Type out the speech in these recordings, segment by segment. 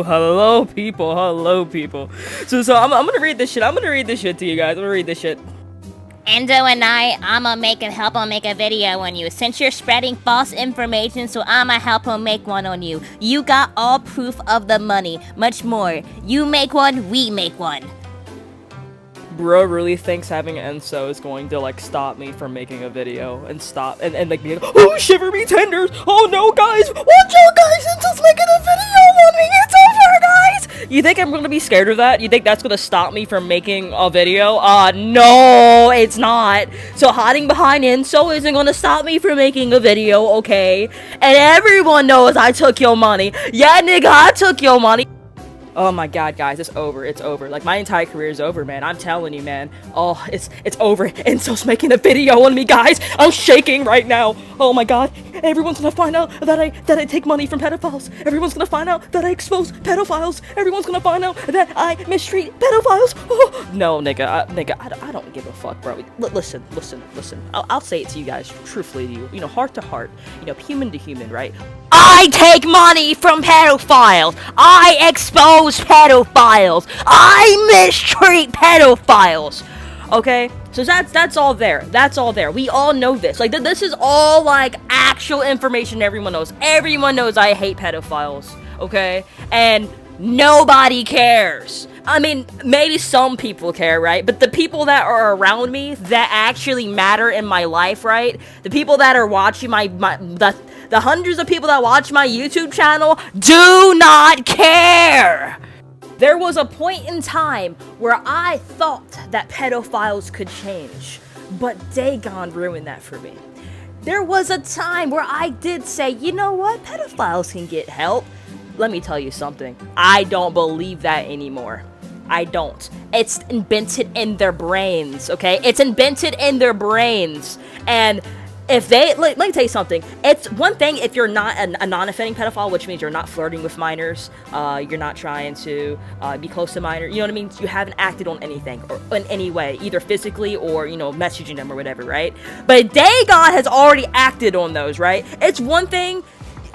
Hello, people. Hello, people. So I'm gonna read this shit. I'm gonna read this shit to you guys. I'm gonna read this shit. Endo and I'ma help him make a video on you. Since you're spreading false information, so I'ma help him make one on you. You got all proof of the money. Much more. You make one, we make one. Bro really thinks having Enso is going to like stop me from making a video and stop and like be like, oh, shiver me tenders. Oh no, guys, watch out, guys, Enso's making a video on me. It's over, guys. You think I'm gonna be scared of that? You think that's gonna stop me from making a video? No, it's not. So hiding behind Enso isn't gonna stop me from making a video, okay? And everyone knows I took your money. Yeah, nigga, I took your money. Oh my god, guys, it's over. It's over. Like, my entire career is over, man. I'm telling you, man. Oh, it's over. Enso's making a video on me, guys. I'm shaking right now. Oh my god. Everyone's gonna find out that I take money from pedophiles. Everyone's gonna find out that I expose pedophiles. Everyone's gonna find out that I mistreat pedophiles. Oh, no, nigga, I don't give a fuck, bro. Listen. I'll say it to you guys, truthfully to you. You know, heart to heart. You know, human to human, right? I take money from pedophiles. I expose pedophiles. I mistreat pedophiles. Okay, so that's all there. That's all there. We all know this. Like, this is all like actual information everyone knows. Everyone knows I hate pedophiles. Okay, and nobody cares. I mean, maybe some people care, right? But the people that are around me that actually matter in my life, right? The people that are watching the hundreds of people that watch my YouTube channel do not care. There was a point in time where I thought that pedophiles could change, but Dagon ruined that for me. There was a time where I did say, you know what, pedophiles can get help. Let me tell you something. I don't believe that anymore. I don't. It's invented in their brains, okay? It's invented in their brains. And if they, let me tell you something. It's one thing if you're not a non-offending pedophile, which means you're not flirting with minors, you're not trying to be close to minors, you know what I mean? You haven't acted on anything, or in any way, either physically or, you know, messaging them or whatever, right? But Dagon has already acted on those, right? It's one thing.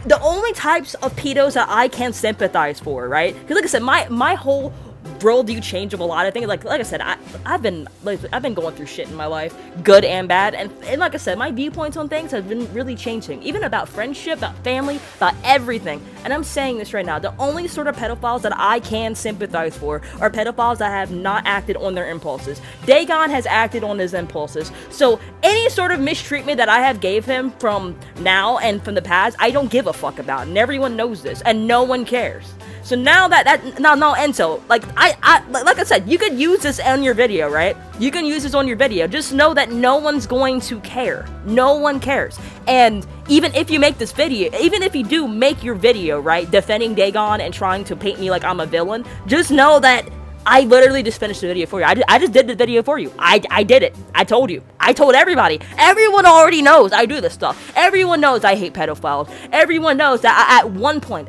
The only types of pedos that I can sympathize for, right? Because like I said, my whole worldview change of a lot of things. Like I said, I've been going through shit in my life, good and bad, and like I said, my viewpoints on things have been really changing, even about friendship, about family, about everything. And I'm saying this right now, the only sort of pedophiles that I can sympathize for are pedophiles that have not acted on their impulses. Dagon has acted on his impulses, so any sort of mistreatment that I have gave him from now and from the past, I don't give a fuck about, and everyone knows this, and no one cares. So now now Enso, like I said, you could use this on your video, right? You can use this on your video. Just know that no one's going to care. No one cares. And even if you make this video, even if you do make your video, right, defending Dagon and trying to paint me like I'm a villain, just know that I literally just finished the video for you. I just did the video for you. I did it. I told you. I told everybody. Everyone already knows I do this stuff. Everyone knows I hate pedophiles. Everyone knows that at one point,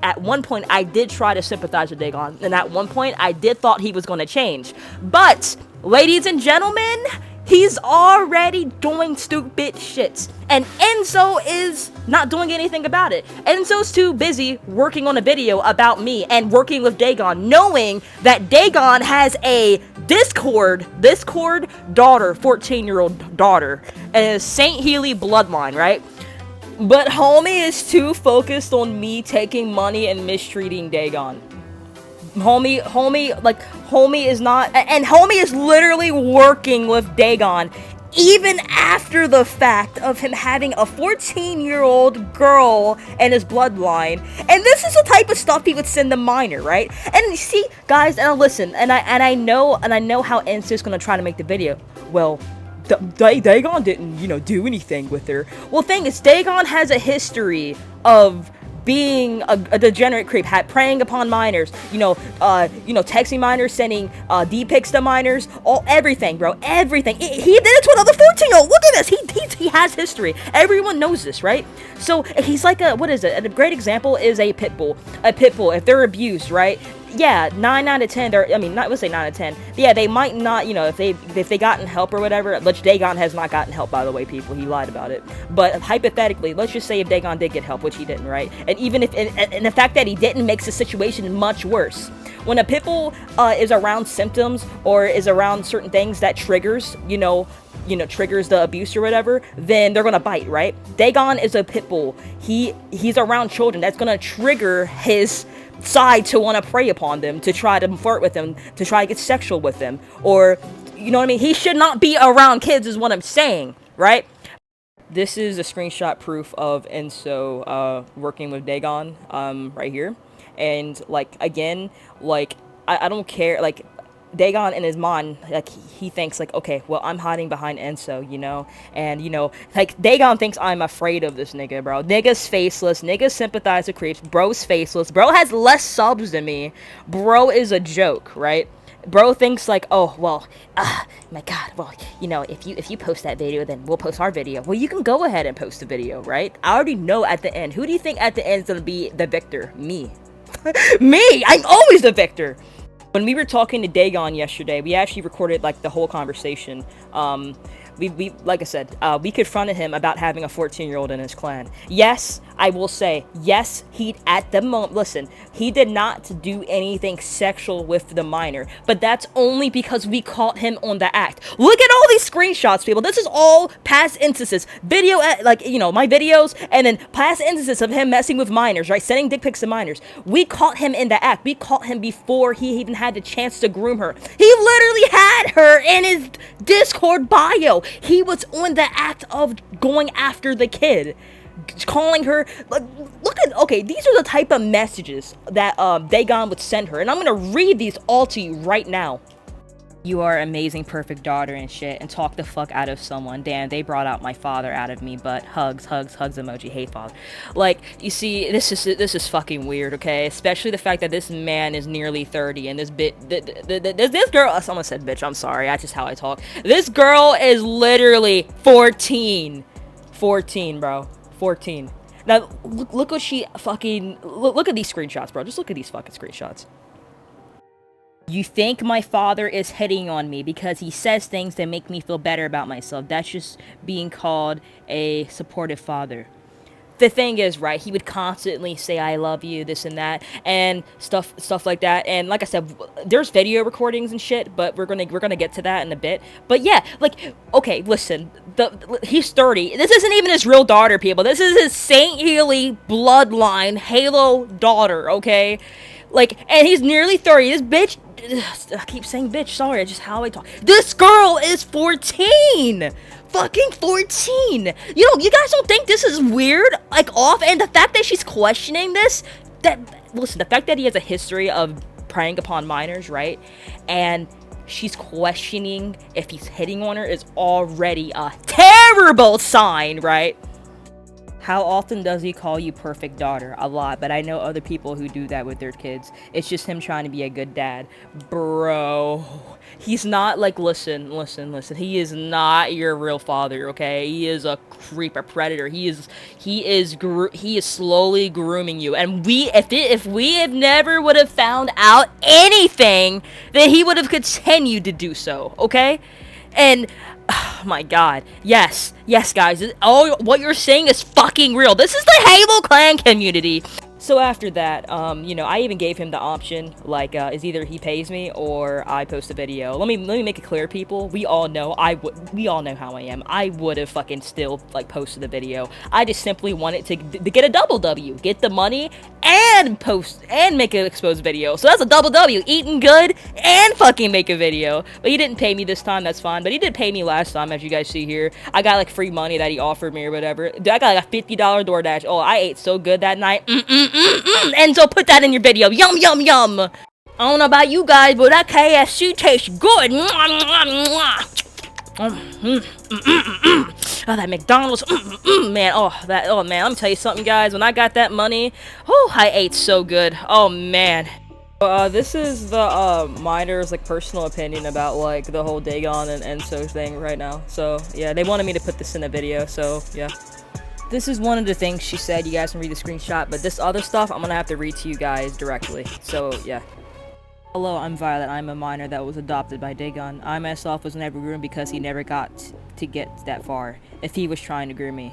I did try to sympathize with Dagon. And at one point, I did thought he was going to change. But, ladies and gentlemen, he's already doing stupid shit. And Enso is not doing anything about it. Enso's too busy working on a video about me and working with Dagon, knowing that Dagon has a Discord daughter, 14-year-old daughter, and a St. Healy bloodline, right? But homie is too focused on me taking money and mistreating Dagon. Homie is not, and homie is literally working with Dagon even after the fact of him having a 14-year-old girl in his bloodline. And this is the type of stuff he would send a minor, right? And you see, guys, and listen, and I know how Enso's gonna try to make the video. Well, Dagon didn't, you know, do anything with her. Well, thing is, Dagon has a history of being a degenerate creep, preying upon minors, texting minors, sending D-pics to minors, everything, bro, everything. He did it to another 14-year-old. Look at this. He has history. Everyone knows this, right? So he's like a great example is a pit bull. A pit bull, if they're abused, right? yeah, 9 out of 10, I mean, not, let's say 9 out of 10, yeah, they might not, you know, if they gotten help or whatever, which Dagon has not gotten help, by the way, people, he lied about it, but hypothetically, let's just say if Dagon did get help, which he didn't, right, and even if, and the fact that he didn't makes the situation much worse. When a pit bull is around symptoms, or is around certain things that triggers, triggers the abuse or whatever, then they're gonna bite, right? Dagon is a pit bull. He's around children. That's gonna trigger his side to want to prey upon them, to try to flirt with them, to try to get sexual with them, or, you know what I mean? He should not be around kids is what I'm saying, right? This is a screenshot proof of Enso working with Dagon right here. And, like, again, like, I don't care, like, Dagon in his mind, like, he thinks, like, okay, well, I'm hiding behind Enso, you know? And, you know, like, Dagon thinks I'm afraid of this nigga, bro. Nigga's faceless. Nigga sympathize with creeps. Bro's faceless. Bro has less subs than me. Bro is a joke, right? Bro thinks like, oh, well, my god, well, you know, if you post that video, then we'll post our video. Well, you can go ahead and post the video, right? I already know at the end. Who do you think at the end is gonna be the victor? Me. Me! I'm always the victor! When we were talking to Dagon yesterday, we actually recorded, like, the whole conversation. We like I said, we confronted him about having a 14-year-old in his clan. Yes, I will say, yes, he, at the moment, listen, he did not do anything sexual with the minor, but that's only because we caught him on the act. Look at all these screenshots, people. This is all past instances. Video, like, you know, my videos, and then past instances of him messing with minors, right? Sending dick pics to minors. We caught him in the act. We caught him before he even had the chance to groom her. He literally had her in his Discord bio. He was on the act of going after the kid, calling her, like, look at, okay, these are the type of messages that Dagon would send her, and I'm gonna read these all to you right now. You are amazing, perfect daughter and shit, and talk the fuck out of someone. Damn, they brought out my father out of me, but hugs emoji, hate father. Like, you see, this is fucking weird, okay? Especially the fact that this man is nearly 30, and this girl, I almost said bitch, I'm sorry, that's just how I talk. This girl is literally 14. 14, bro. 14. Now, look what she fucking, look at these screenshots, bro. Just look at these fucking screenshots. You think my father is hitting on me because he says things that make me feel better about myself. That's just being called a supportive father. The thing is, right, he would constantly say, I love you, this and that, and stuff like that. And like I said, there's video recordings and shit, but we're gonna get to that in a bit. But yeah, like, okay, listen, he's 30. This isn't even his real daughter, people. This is his St. Healy bloodline Halo daughter, okay? Like, and he's nearly 30. This bitch, I keep saying bitch, sorry, it's just how I talk. This girl is 14! Fucking 14! You guys don't think this is weird? Like, off? And the fact that she's questioning this, listen, the fact that he has a history of preying upon minors, right? And she's questioning if he's hitting on her is already a terrible sign, right? How often does he call you perfect daughter? A lot, but I know other people who do that with their kids. It's just him trying to be a good dad. Bro, he's not, like, listen. He is not your real father, okay? He is a creep, a predator. He is slowly grooming you. And if we have never would have found out anything, then he would have continued to do so, okay? And oh my god, yes guys, what you're saying is fucking real. This is the Halo clan community. So after that, I even gave him the option, like, is either he pays me or I post a video. Let me make it clear, people. We all know how I am. I would have fucking still, like, posted the video. I just simply wanted to get a double W, get the money and post and make an exposed video. So that's a double W, eating good and fucking make a video. But he didn't pay me this time, that's fine. But he did pay me last time, as you guys see here. I got, like, free money that he offered me or whatever. I got, like, a $50 DoorDash. Oh, I ate so good that night. Enso, put that in your video. Yum, yum, yum. I don't know about you guys, but that KFC tastes good. Oh, that McDonald's, man. Oh man. Let me tell you something, guys. When I got that money, oh, I ate so good. Oh man. This is the minor's, like, personal opinion about, like, the whole Dagon and Enso thing right now. So yeah, they wanted me to put this in a video. So yeah. This is one of the things she said. You guys can read the screenshot, but this other stuff I'm gonna have to read to you guys directly. So yeah. Hello, I'm Violet. I'm a minor that was adopted by Dagon. I myself was never groomed because he never got to get that far. If he was trying to groom me.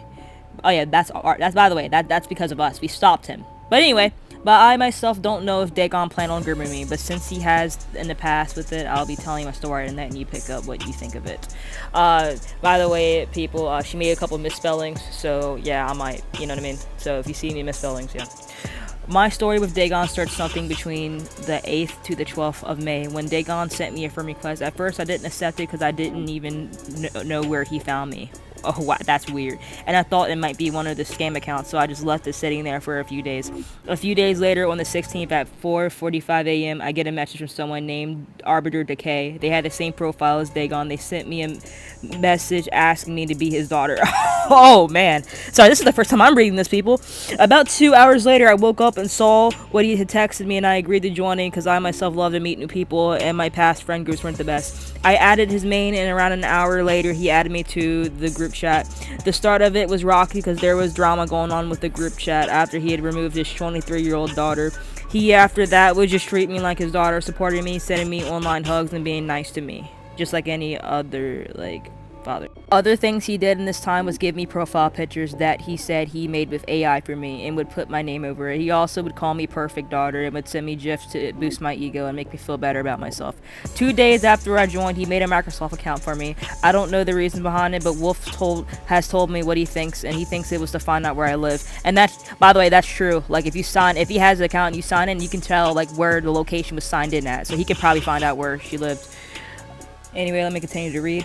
Oh yeah, that's by the way, that's because of us. We stopped him. But anyway, but I myself don't know if Dagon planned on grooming me, but since he has in the past with it, I'll be telling my story and letting you pick up what you think of it. By the way, people, she made a couple misspellings, so yeah, I might, you know what I mean? So if you see any misspellings, yeah. My story with Dagon starts something between the 8th to the 12th of May when Dagon sent me a friend request. At first, I didn't accept it because I didn't even know where he found me. Oh, wow, that's weird. And I thought it might be one of the scam accounts, so I just left it sitting there for a few days. A few days later, on the 16th at 4:45 a.m., I get a message from someone named Arbiter Decay. They had the same profile as Dagon. They sent me a message asking me to be his daughter. Oh, man. Sorry, this is the first time I'm reading this, people. About 2 hours later, I woke up and saw what he had texted me, and I agreed to joining because I myself love to meet new people, and my past friend groups weren't the best. I added his main, and around an hour later, he added me to the group chat. The start of it was rocky because there was drama going on with the group chat after he had removed his 23-year-old daughter. He, after that, would just treat me like his daughter, supporting me, sending me online hugs, and being nice to me. Just like any other, father. Other things he did in this time was give me profile pictures that he said he made with AI for me and would put my name over it. He also would call me perfect daughter and would send me gifs to boost my ego and make me feel better about myself. 2 days after I joined, he made a Microsoft account for me. I don't know the reason behind it, but Wolf has told me what he thinks, and he thinks it was to find out where I live. And that's, by the way, that's true. Like, if he has an account and you sign in, you can tell like where the location was signed in at, so he could probably find out where she lived. Anyway, let me continue to read.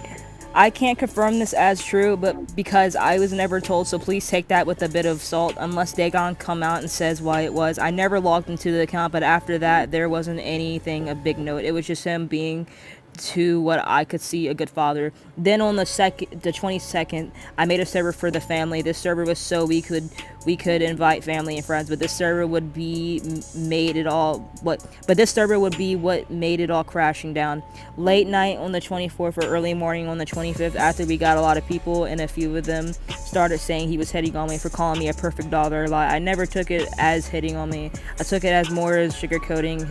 I can't confirm this as true, but because I was never told, so please take that with a bit of salt, unless Dagon come out and says why it was. I never logged into the account, but after that, there wasn't anything of big note. It was just him being, to what I could see, a good father. Then on the 22nd, I made a server for the family. This server was so we could invite family and friends, but this server would be what made it all crashing down. Late night on the 24th or early morning on the 25th, after we got a lot of people and a few of them started saying he was hitting on me for calling me a perfect daughter. I never took it as hitting on me. I took it as more as sugarcoating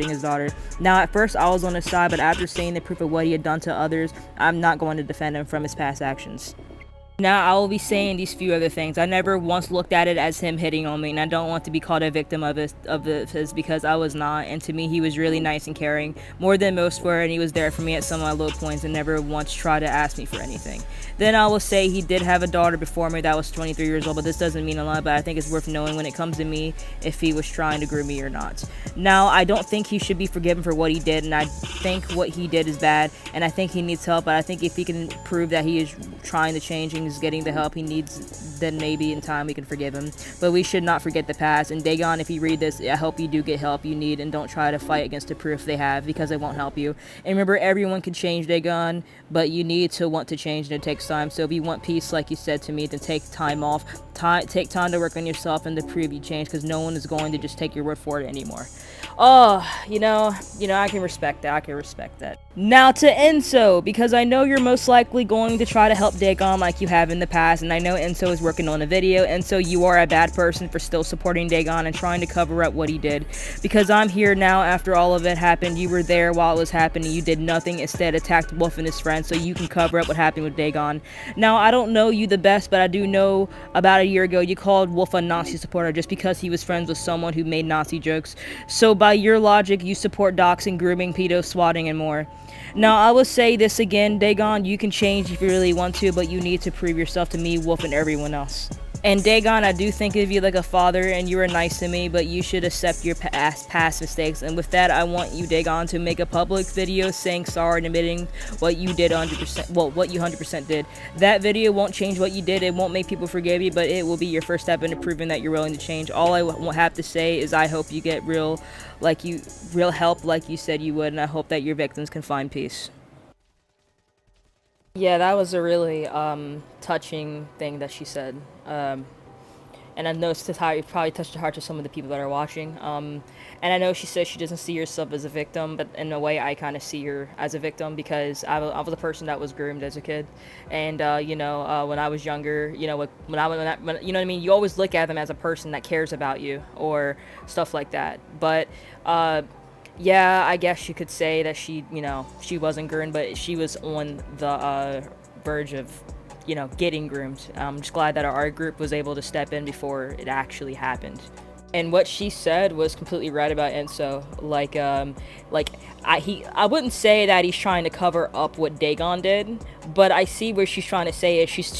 his daughter. Now, at first I was on his side, but after seeing the proof of what he had done to others, I'm not going to defend him from his past actions. Now, I will be saying these few other things. I never once looked at it as him hitting on me, and I don't want to be called a victim of his because I was not, and to me, he was really nice and caring, more than most were, and he was there for me at some of my low points and never once tried to ask me for anything. Then I will say he did have a daughter before me that was 23 years old, but this doesn't mean a lot, but I think it's worth knowing when it comes to me if he was trying to groom me or not. Now, I don't think he should be forgiven for what he did, and I think what he did is bad, and I think he needs help, but I think if he can prove that he is trying to change and is getting the help he needs, then maybe in time we can forgive him. But we should not forget the past, and Dagon, if you read this, I hope you do get help you need and don't try to fight against the proof they have because it won't help you. And remember, everyone can change, Dagon, but you need to want to change and it takes time. So if you want peace, like you said to me, then take time off. Take time to work on yourself and to prove you change, because no one is going to just take your word for it anymore. Oh, you know, I can respect that. Now to Enso, because I know you're most likely going to try to help Dagon like you have in the past, and I know Enso is working on a video. Enso, you are a bad person for still supporting Dagon and trying to cover up what he did. Because I'm here now after all of it happened. You were there while it was happening. You did nothing, instead attacked Wolf and his friends so you can cover up what happened with Dagon. Now, I don't know you the best, but I do know about a year ago you called Wolf a Nazi supporter just because he was friends with someone who made Nazi jokes. So by your logic, you support doxing, grooming, pedo, swatting, and more. Now, I will say this again, Dagon, you can change if you really want to, but you need to prove yourself to me, Wolf, and everyone else. And Dagon, I do think of you like a father, and you were nice to me, but you should accept your past mistakes. And with that, I want you, Dagon, to make a public video saying sorry and admitting what you did 100%. Well, what you 100% did. That video won't change what you did. It won't make people forgive you, but it will be your first step into proving that you're willing to change. All I have to say is I hope you get real help like you said you would, and I hope that your victims can find peace. Yeah, that was a really touching thing that she said. And and I know it probably touched the hearts of some of the people that are watching. And I know she says she doesn't see herself as a victim, but in a way, I kind of see her as a victim because I was a person that was groomed as a kid, and when I was younger, you know what I mean. You always look at them as a person that cares about you or stuff like that, but. Yeah, I guess you could say that she wasn't groomed, but she was on the verge of, getting groomed. I'm just glad that our art group was able to step in before it actually happened. And what she said was completely right about Enso. I wouldn't say that he's trying to cover up what Dagon did, but I see where she's trying to say is he's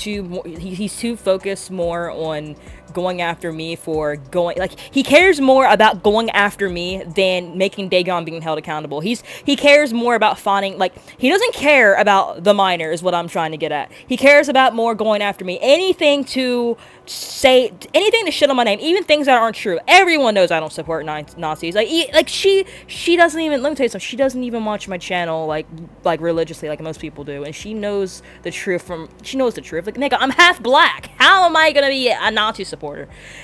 too focused more on going after me for going, like, he cares more about going after me than making Dagon being held accountable. He cares more about finding, like, he doesn't care about the minor is what I'm trying to get at. He cares about more going after me. Anything to shit on my name, even things that aren't true. Everyone knows I don't support Nazis. She doesn't even, let me tell you something, she doesn't even watch my channel like religiously like most people do, and she knows the truth. Like, nigga, I'm half black. How am I gonna be a Nazi supporter?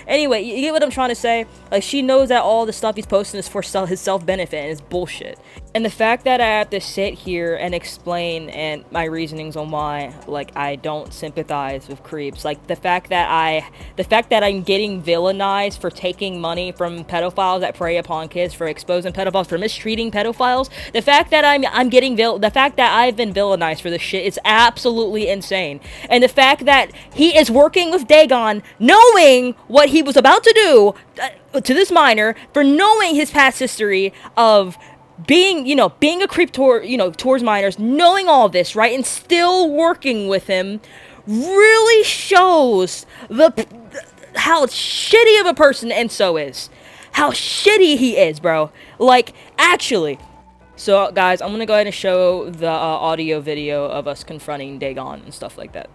Anyway, you get what I'm trying to say? Like, she knows that all the stuff he's posting is for his self-benefit, and it's bullshit. And the fact that I have to sit here and explain and my reasonings on why, like, I don't sympathize with creeps, like the fact that I'm getting villainized for taking money from pedophiles that prey upon kids, for exposing pedophiles, for mistreating pedophiles, the fact that the fact that I've been villainized for this shit is absolutely insane. And the fact that he is working with Dagon, knowing what he was about to do to this minor, for knowing his past history of being a creep towards minors, knowing all this, right, and still working with him, really shows how shitty of a person Enso is. How shitty he is, bro. Like, actually. So, guys, I'm gonna go ahead and show the audio video of us confronting Dagon and stuff like that.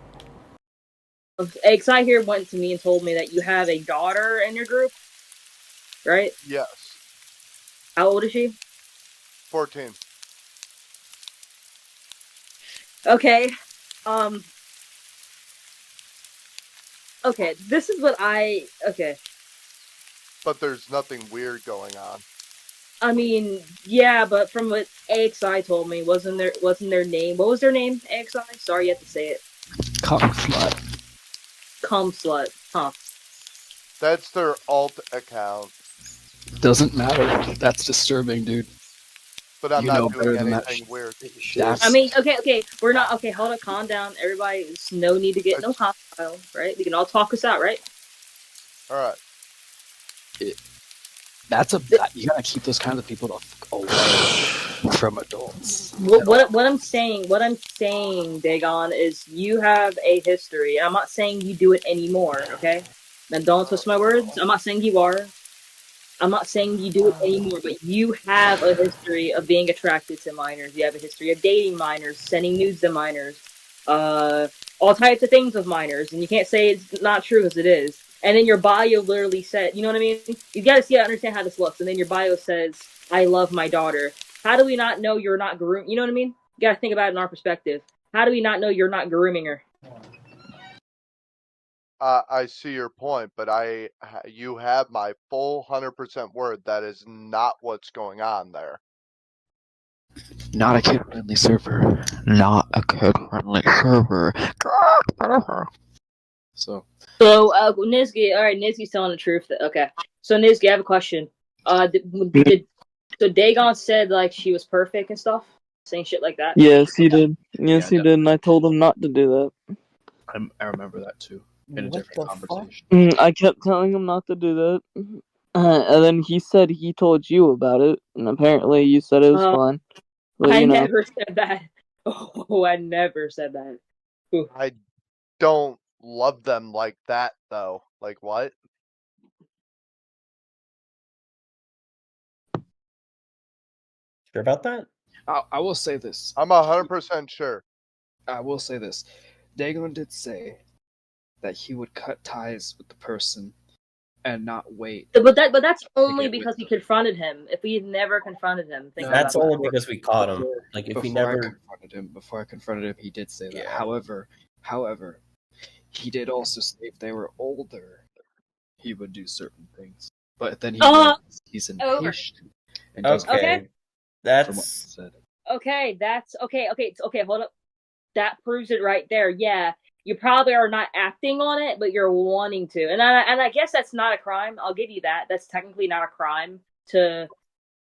Xi here went to me and told me that you have a daughter in your group, right? Yes. How old is she? 14. Okay. Okay, this is what okay. But there's nothing weird going on. I mean, yeah, but from what AXI told me, wasn't their name? What was their name? AXI? Sorry, you have to say it. Cum slut. Cum slut. Huh. That's their alt account. Doesn't matter. That's disturbing, dude. But I'm You know not better doing than anything that. weird. That's- I mean, okay, we're not, okay, hold on, calm down. Everybody, there's no need to get no hostile, right? We can all talk this out, right? Alright. You gotta keep those kinds of people away from adults. What I'm saying, Dagon, is you have a history. I'm not saying you do it anymore, okay? Now don't twist my words. I'm not saying you are. I'm not saying you do it anymore, but you have a history of being attracted to minors. You have a history of dating minors, sending nudes to minors, all types of things with minors, and you can't say it's not true because it is. And then your bio literally said, you know what I mean? You gotta understand how this looks. And then your bio says, "I love my daughter." How do we not know you're not grooming? You know what I mean? You gotta think about it in our perspective. How do we not know you're not grooming her? I see your point, but you have my full 100% word that is not what's going on there. Not a kid-friendly server. Not a kid-friendly server. So Nizki, all right, Nizki's telling the truth. Okay, so Nizki, I have a question. So Dagon said like she was perfect and stuff, saying shit like that? Yes, he did. Yes, he Yeah, did, and I told him not to do that. I remember that too. In a What different the conversation. I kept telling him not to do that. And then he said he told you about it, and apparently you said it was fine. But, I never said that. Oh, I never said that. Ooh. I don't love them like that, though. Like, what? Sure about that? I will say this. I'm 100% sure. I will say this. Dagon did say that he would cut ties with the person and not wait. But that's only get because with he confronted him. If we had never confronted him, think That's about only because we caught him. Like if we never Before I confronted him, he did say that. Yeah. However, he did also say if they were older, he would do certain things. But then he's impatient and doesn't Okay, from what he that's said. Okay, that's okay. Okay, hold up. That proves it right there. Yeah, you probably are not acting on it, but you're wanting to, and I guess that's not a crime. I'll give you that. That's technically not a crime to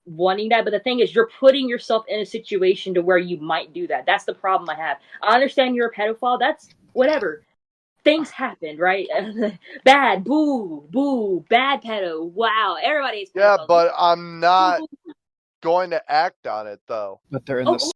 wanting that. But the thing is, you're putting yourself in a situation to where you might do that. That's the problem I have. I understand you're a pedophile. That's whatever. Things happen, right? Bad, boo, bad pedo. Wow, everybody's pedophiles. Yeah, but I'm not going to act on it though. But they're in Oh, the